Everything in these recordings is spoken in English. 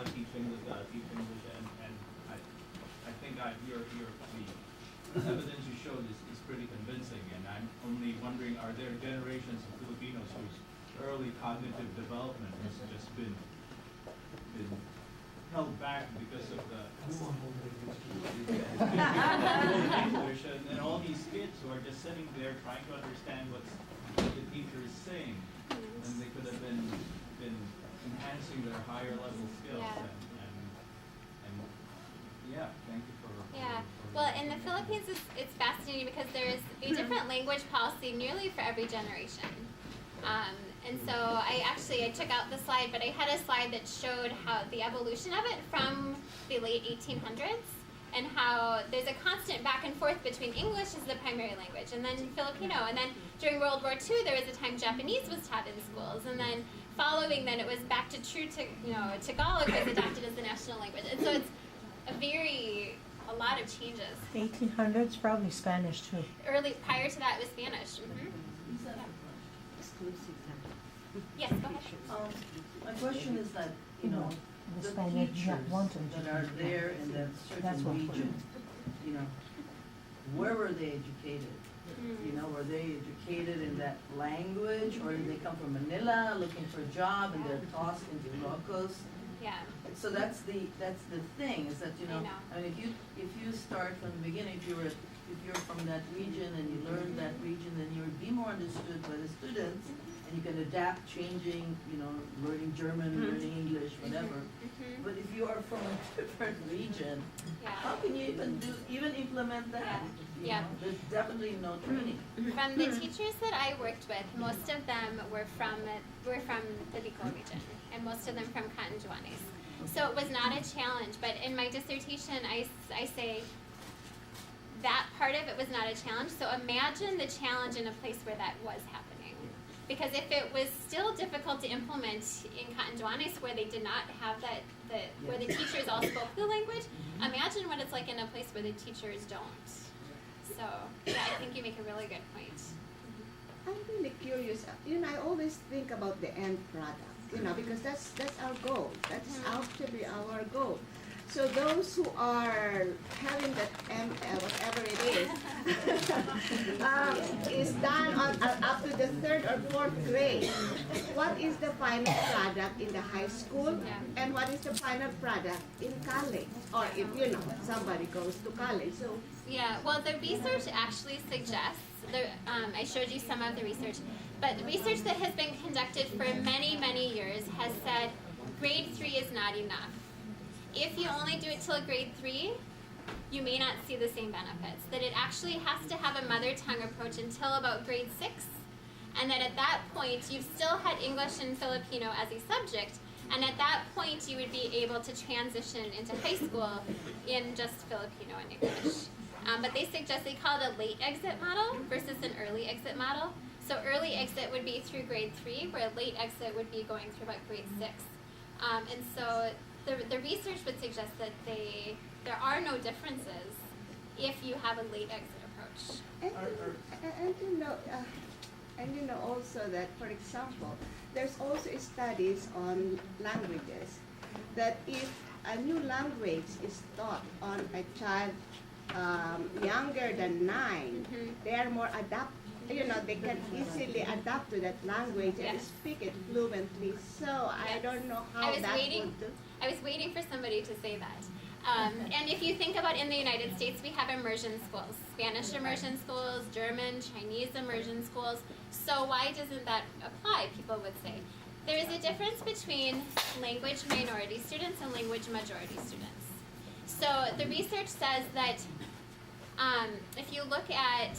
teach English, and I think the evidence you showed is pretty convincing, and I'm only wondering, are there generations of Filipinos whose early cognitive development has just been held back because of the English, and all these kids who are just sitting there trying to understand what the teacher is saying, and they could have been enhancing their higher level skills. Yeah. And yeah, thank you for. Yeah. Well, in the Philippines, it's fascinating because there's a different language policy nearly for every generation. And so I took out the slide, but I had a slide that showed how the evolution of it from the late 1800s, and how there's a constant back and forth between English as the primary language and then Filipino. And then during World War II, there was a time Japanese was taught in schools, and then following then it was back to Tagalog was adopted as the national language. And so it's a lot of changes. 1800s, probably Spanish too. Prior to that, it was Spanish. Mm-hmm. Yes, go ahead. My question is that, the Spanish teachers want to that are there in that certain region, where were they educated? Were they educated in that language, or did they come from Manila looking for a job and they're tossed into locos? Yeah. So that's the thing, is that I mean, if you start from the beginning, if you're from that region and you learn that region, then you would be more understood by the students, and you can adapt, changing, learning German, learning English, whatever. But if you are from a different region, how can you even implement that? There's definitely no training. From the teachers that I worked with, most of them were from the Bicol region, and most of them from Catanduanes. So it was not a challenge, but in my dissertation, I say that part of it was not a challenge. So imagine the challenge in a place where that was happening. Because if it was still difficult to implement in Catanduanes, where they did not have where the teachers all spoke the language, imagine what it's like in a place where the teachers don't. So, yeah, I think you make a really good point. I'm really curious. I always think about the end product, because that's our goal. That's actually our goal. So those who are having that whatever it is done up to the 3rd or 4th grade. What is the final product in the high school, and what is the final product in college, or if somebody goes to college? So well, the research actually suggests. I showed you some of the research, but the research that has been conducted for many, many years has said grade 3 is not enough. If you only do it till grade 3, you may not see the same benefits. That it actually has to have a mother tongue approach until about grade 6, and that at that point you've still had English and Filipino as a subject, and at that point you would be able to transition into high school in just Filipino and English. But they call it a late exit model versus an early exit model. So early exit would be through grade 3, where late exit would be going through about grade 6. And so the research would suggest that there are no differences if you have a late exit approach. And also that, for example, there's also studies on languages, that if a new language is taught on a child younger than 9, they are more they can easily adapt to that language and speak it fluently. So I don't know how would do. I was waiting for somebody to say that. And if you think about in the United States, we have immersion schools, Spanish immersion schools, German, Chinese immersion schools. So why doesn't that apply, people would say. There is a difference between language minority students and language majority students. So the research says that if you look at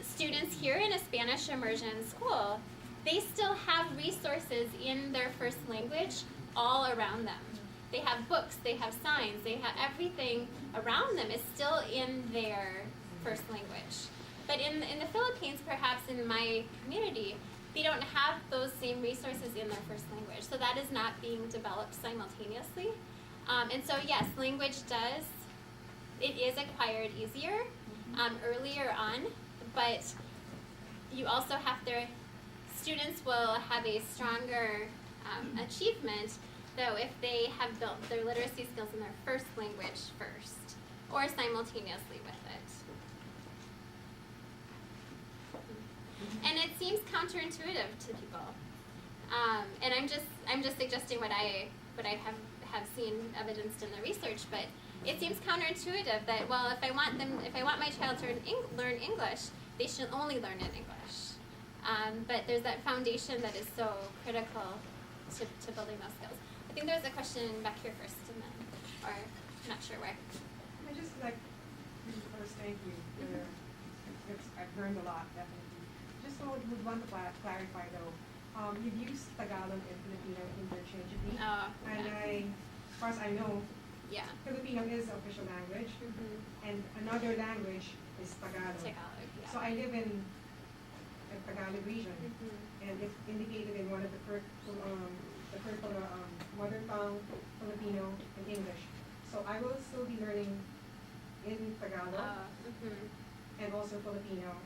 students here in a Spanish immersion school, they still have resources in their first language all around them. They have books, they have signs, they have everything around them is still in their first language. But in the Philippines, perhaps in my community, they don't have those same resources in their first language. So that is not being developed simultaneously. And so yes, language it is acquired easier earlier on, but you also students will have a stronger achievement though, if they have built their literacy skills in their first language first, or simultaneously with it. And it seems counterintuitive to people. And I'm just suggesting what I have seen evidenced in the research, but it seems counterintuitive that, well, if I want my child to learn English, they should only learn in English. But there's that foundation that is so critical to building those skills. I think there's a question back here first, and then, or I'm not sure where. I just like, first, thank you. I've learned a lot, definitely. Just would want to clarify though. You've used Tagalog and Filipino interchangeably, and yeah. as far as I know, Yeah. Filipino is the official language, and another language is Tagalog. Tagalog, yeah. So I live in the Tagalog region, and it's indicated in one of the curricula, mother tongue, Filipino, and English. So I will still be learning in Tagalog, and also Filipino,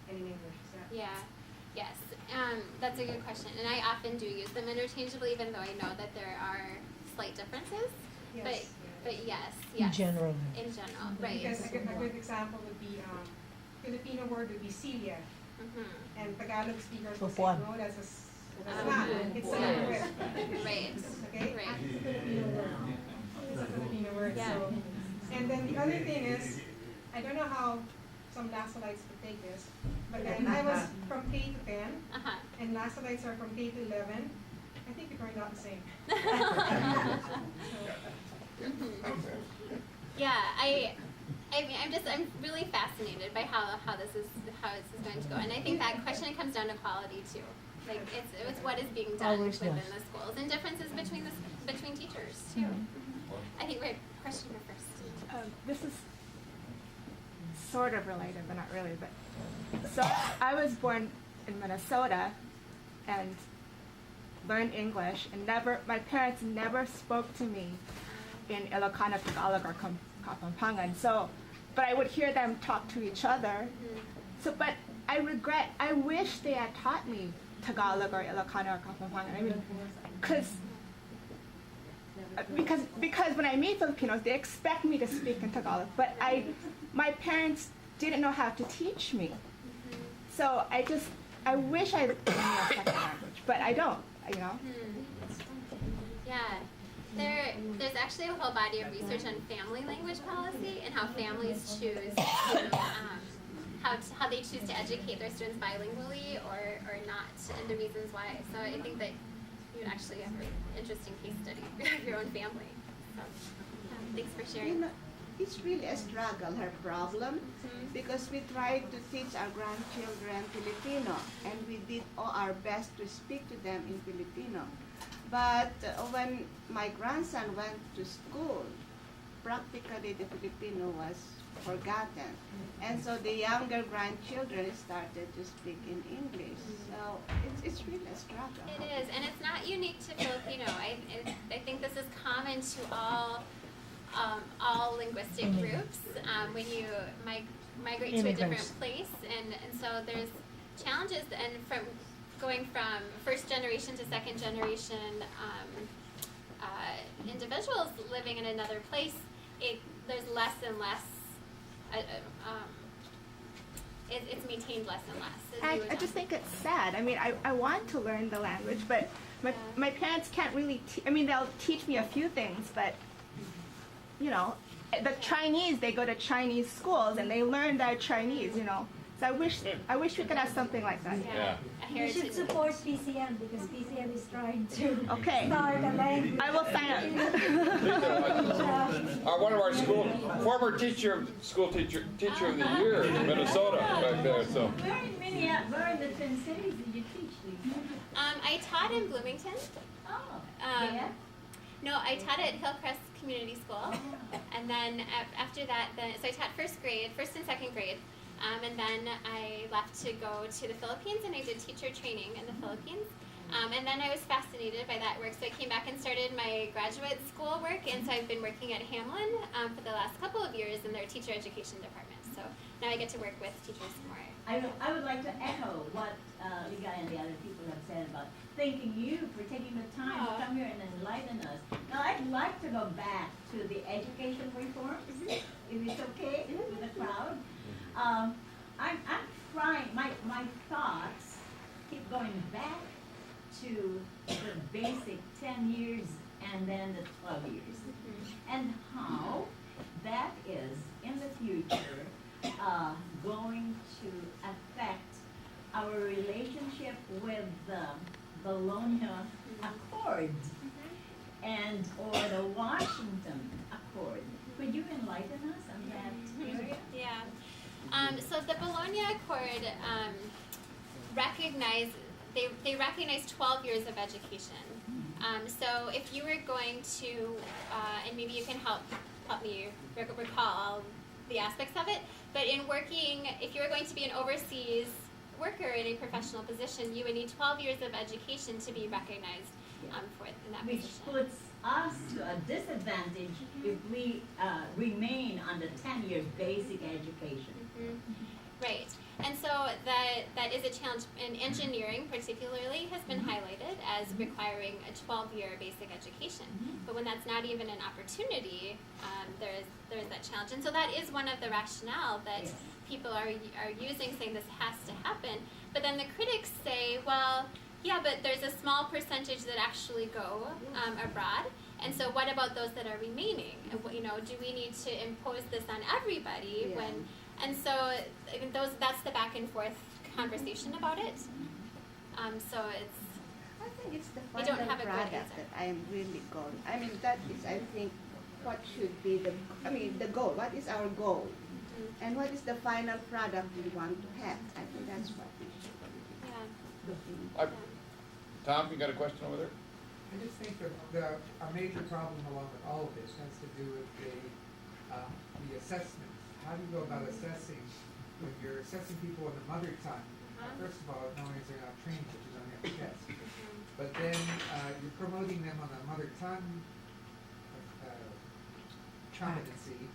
and in English. Is that? Yeah. Yes. That's a good question, and I often do use them interchangeably, even though I know that there are slight differences. Yes. But yes. In general. In general, right. Because a good example would be Filipino word would be Celia, and Tagalog speakers will say, no, that's not. It's another word. Right. Okay? Right. It's a Filipino word. It's a Filipino word. Yeah. So, and then the other thing is, I don't know how some Lasolites would take this, but then I was from K to 10, and Lasolites are from K to 11. I think we turned out the same. Yeah, I'm really fascinated by how this is going to go, and I think that question comes down to quality too. Like it's what is being done Always within does. the schools, and differences between teachers too. I think we have a question here first. This is sort of related, but not really. But so I was born in Minnesota and learned English, and my parents never spoke to me in Ilocano, Tagalog, or Kapampangan. So, but I would hear them talk to each other. So, but I wish they had taught me Tagalog or Ilocano or Kapampangan. I mean, because when I meet Filipinos, they expect me to speak in Tagalog, but my parents didn't know how to teach me. So I wish I knew a second language, but I don't, you know? Yeah. There's actually a whole body of research on family language policy and how families choose to, how they choose to educate their students bilingually or not, and the reasons why. So I think that you actually have an interesting case study of your own family. So, thanks for sharing. You know, it's really a struggle, her problem, because we tried to teach our grandchildren Filipino, and we did all our best to speak to them in Filipino. But when my grandson went to school, practically the Filipino was forgotten. And so the younger grandchildren started to speak in English. So it's really a struggle. It is, and it's not unique to Filipino. I think this is common to all linguistic groups when you migrate to a different place, and so there's challenges, and from going from first generation to second generation individuals living in another place, there's less and less. It's maintained less and less. I just think it's sad. I mean, I want to learn the language, but my parents can't really they'll teach me a few things, but you know, the Chinese, they go to Chinese schools and they learn their Chinese, you know. So I wish we could have something like that. Yeah. You should support PCM because PCM is trying to Okay. start a language. I will sign up. One of our former school teacher of the year in Minnesota back there. So. Where in the Twin Cities did you teach, Lisa? I taught in Bloomington. Oh, yeah? No, I taught at Hillcrest Community School, and then after that, so I taught first and second grade, and then I left to go to the Philippines, and I did teacher training in the Philippines, and then I was fascinated by that work, so I came back and started my graduate school work, and so I've been working at Hamline for the last couple of years in their teacher education department. So now I get to work with teachers more. I would like to echo what Liga and the other people have said about thanking you for taking the time to come here and enlighten us. Now, I'd like to go back to the education reforms, if it's okay with the crowd. I'm trying, my thoughts keep going back to the basic 10 years and then the 12 years. And how that is, in the future, going to affect our relationship with the Bologna Accord and or the Washington Accord. Could you enlighten us on that area? Yeah. So the Bologna Accord they recognize 12 years of education. So if you were going to, and maybe you can help me recall the aspects of it, but in working, if you were going to be an overseas worker in a professional position, you would need 12 years of education to be recognized for in that Which position. puts us to a disadvantage if we remain on the 10-year basic education. Right. And so that is a challenge, and engineering particularly has been highlighted as requiring a 12-year basic education. But when that's not even an opportunity, there's that challenge. And so that is one of the rationale that people are using, saying this has to happen. But then the critics say, well, yeah, but there's a small percentage that actually go abroad. And so what about those that are remaining? You know, do we need to impose this on everybody when... And so that's the back and forth conversation about it. So it's... I think it's the I don't final have a good product answer. that I am really going. I mean, that is, I think, what should be the goal. What is our goal? And what is the final product we want to have? I think that's what we should be. Tom, you got a question over there? I just think that a major problem along with all of this has to do with the assessment. How do you go about assessing when you're assessing people in the mother tongue? First of all, not only is they're not trained, but you don't have a test. But then you're promoting them on a mother tongue competency,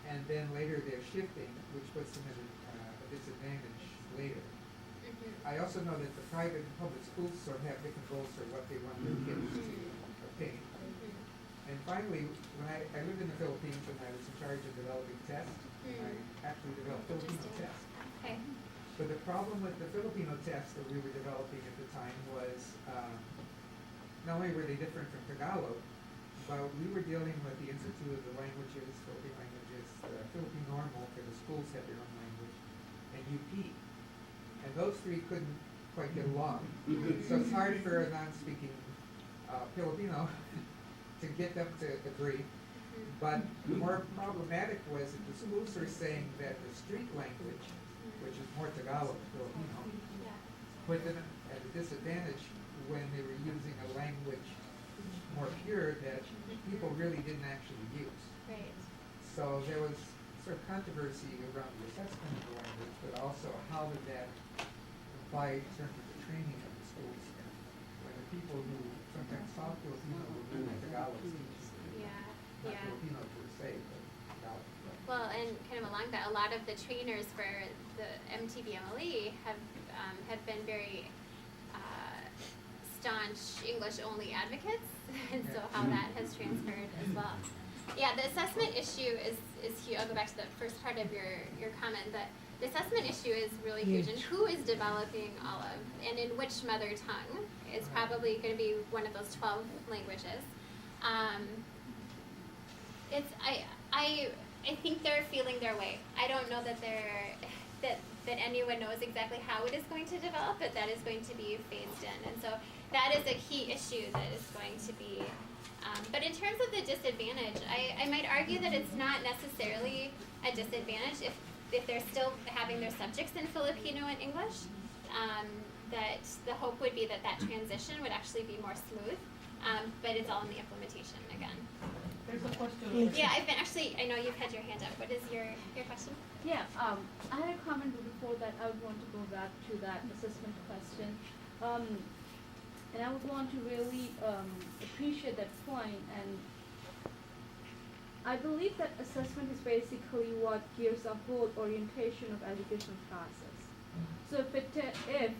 and then later they're shifting, which puts them at a disadvantage later. I also know that the private and public schools sort of have different goals for what they want their kids to obtain. And finally, when I lived in the Philippines and I was in charge of developing tests, I actually developed Filipino tests. Okay. But the problem with the Filipino tests that we were developing at the time was not only were they different from Tagalog, but we were dealing with the Institute of the Languages, Philippine Languages, Philippine Normal, for the schools had their own language, and UP. And those three couldn't quite get along. So it's hard for a non-speaking Filipino to get them to agree. But the more problematic was that the schools are saying that the street language, which is more Tagalog Filipino, put them at a disadvantage when they were using a language more pure that people really didn't actually use. Right. So there was sort of controversy around the assessment of the language, but also how did that apply in terms of the training of the schools, and when the people who sometimes talk Filipino were really Tagalog speakers. Not Filipino per se, but Tagalog. Well, and kind of along that, a lot of the trainers for the MTBMLE have been very staunch English-only advocates, and so how that has transferred as well. Yeah, the assessment issue is huge. I'll go back to the first part of your comment, that the assessment issue is really huge, and who is developing all of, and in which mother tongue is probably going to be one of those 12 languages. I think they're feeling their way. I don't know that that anyone knows exactly how it is going to develop, but that is going to be phased in, and so that is a key issue that is going to be. But in terms of the disadvantage, I might argue that it's not necessarily a disadvantage if they're still having their subjects in Filipino and English. That the hope would be that transition would actually be more smooth, but it's all in the implementation again. There's a question. Yeah, I know you've had your hand up. What is your question? Yeah, I had a comment before that. I would want to go back to that assessment question. And I would want to really appreciate that point and I believe that assessment is basically what gives a whole orientation of education process. So if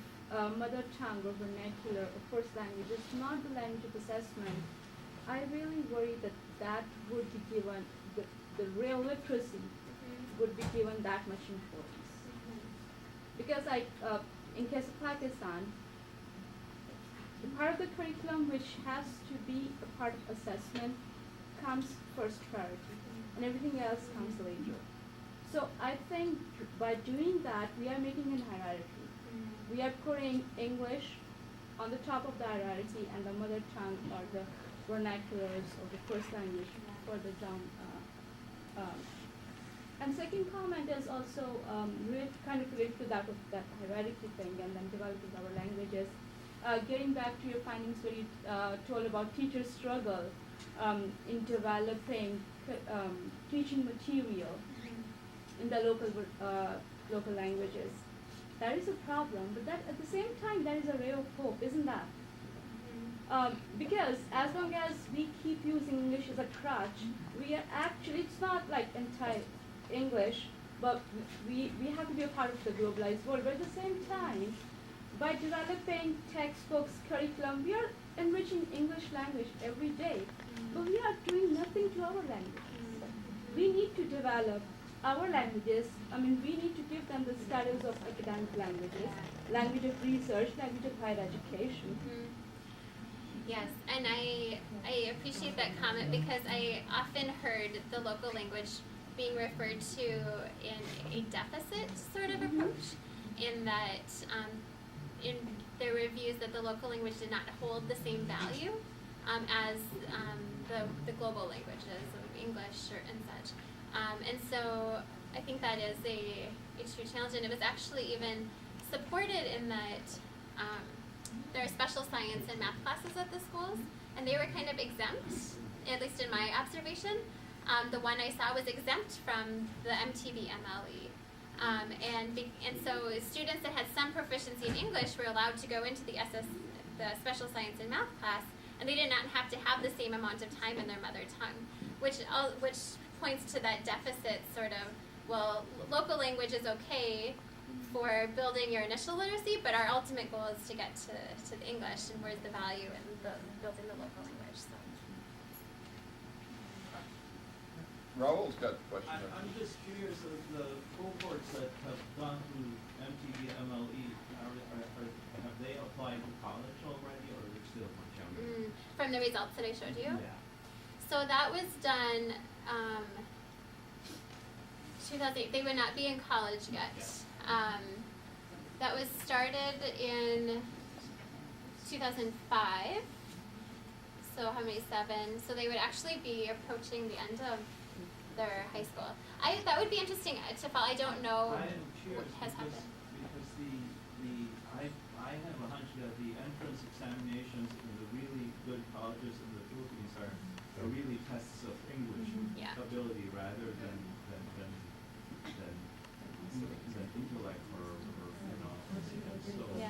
mother tongue or vernacular or first language is not the language of assessment, I really worry that that would be given, the real literacy would be given that much importance. Because in case of Pakistan, the part of the curriculum which has to be a part of assessment comes first priority, and everything else comes later. So I think by doing that, we are making a hierarchy. We are putting English on the top of the hierarchy, and the mother tongue or the vernaculars or the first language further down. And second comment is also kind of related to that hierarchy thing, and then developing our languages. Getting back to your findings where you told about teachers' struggle in developing teaching material in the local languages. That is a problem, but that at the same time, that is a ray of hope, isn't that? Because as long as we keep using English as a crutch, we are actually, it's not like anti-English, but we have to be a part of the globalized world. But at the same time, by developing textbooks, curriculum, we are enriching English language every day, but we are doing nothing to our languages. We need to develop our languages. I mean, we need to give them the status of academic languages, language of research, language of higher education. Yes, and I appreciate that comment because I often heard the local language being referred to in a deficit sort of approach, in that in their reviews that the local language did not hold the same value as the global languages of English and such. And so I think that is a true challenge, and it was actually even supported in that there are special science and math classes at the schools, and they were kind of exempt, at least in my observation. The one I saw was exempt from the MTV MLE. And so students that had some proficiency in English were allowed to go into the special science and math class, and they did not have to have the same amount of time in their mother tongue, which points to that deficit sort of, well, local language is okay for building your initial literacy, but our ultimate goal is to get to the English, and where's the value in building the local language. So. Raul's got a question. I'm just curious of the cohorts that have gone through MTV MLE, have they applied to college already, or are they still much younger? From the results that I showed you? Yeah. So that was done 2008. They would not be in college yet. Yeah. That was started in 2005. So how many? 7. So they would actually be approaching the end of their high school. That would be interesting to follow. I don't know what has happened. Because I have a hunch that the entrance examinations in the really good colleges in the Philippines are really tests of English ability rather than intellect or so. Yeah.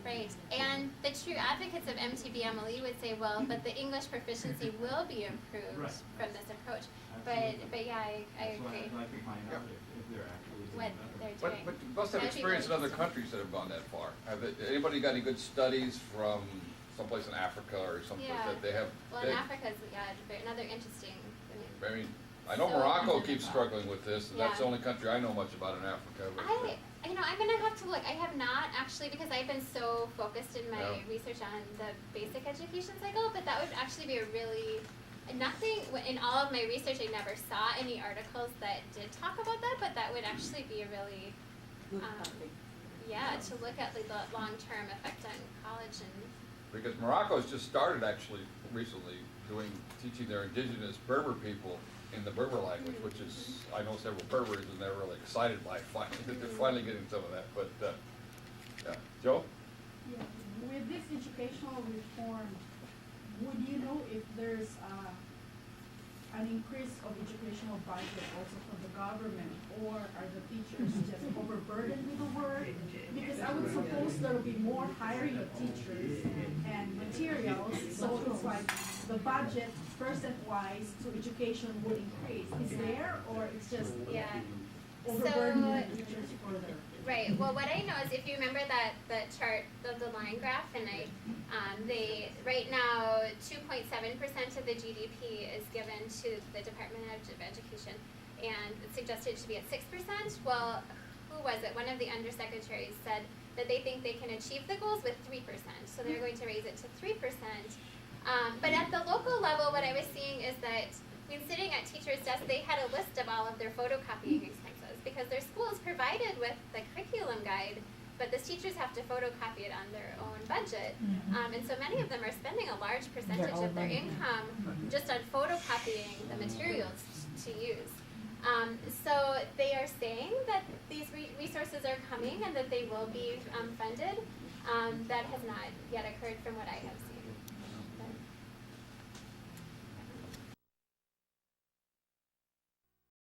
Right, and the true advocates of MTV MLE would say, well, but the English proficiency will be improved from this approach. Absolutely. But yeah, I agree. I'd like to find out if they're actually doing what better. they're doing. But you must have experience in other countries that have gone that far. Anybody got any good studies from someplace in Africa or someplace that they have? Well, in Africa is another interesting. I mean, I know Morocco keeps struggling with this, and that's the only country I know much about in Africa. But I'm gonna have to look. I have not actually, because I've been so focused in my research on the basic education cycle, but that would actually be a really, nothing, in all of my research I never saw any articles that did talk about that, but that would actually be a really, to look at the long-term effect on college and. Because Morocco's just started actually recently teaching their indigenous Berber people in the Berber language, which is, I know several Berbers and they're really excited by they're finally getting some of that, but Joe? Yeah. With this educational reform, would you know if there's an increase of educational budget also from the government, or are the teachers just overburdened with the work? Because I would suppose there will be more hiring of teachers and materials, so it's like the budget percent-wise to education would increase. Is there, or it's just overburdening the teachers further? Right. Well, what I know is, if you remember that chart of the line graph, and they right now 2.7% of the GDP is given to the Department of Education, and it's suggested to be at 6%. Well, who was it? One of the undersecretaries said that they think they can achieve the goals with 3%, so they're going to raise it to 3%. But at the local level, what I was seeing is that when sitting at teachers' desks, they had a list of all of their photocopying expenses, because their school is provided with the curriculum guide, but the teachers have to photocopy it on their own budget. And so many of them are spending a large percentage of their income just on photocopying the materials to use. So they are saying that these resources are coming and that they will be funded. That has not yet occurred from what I have seen.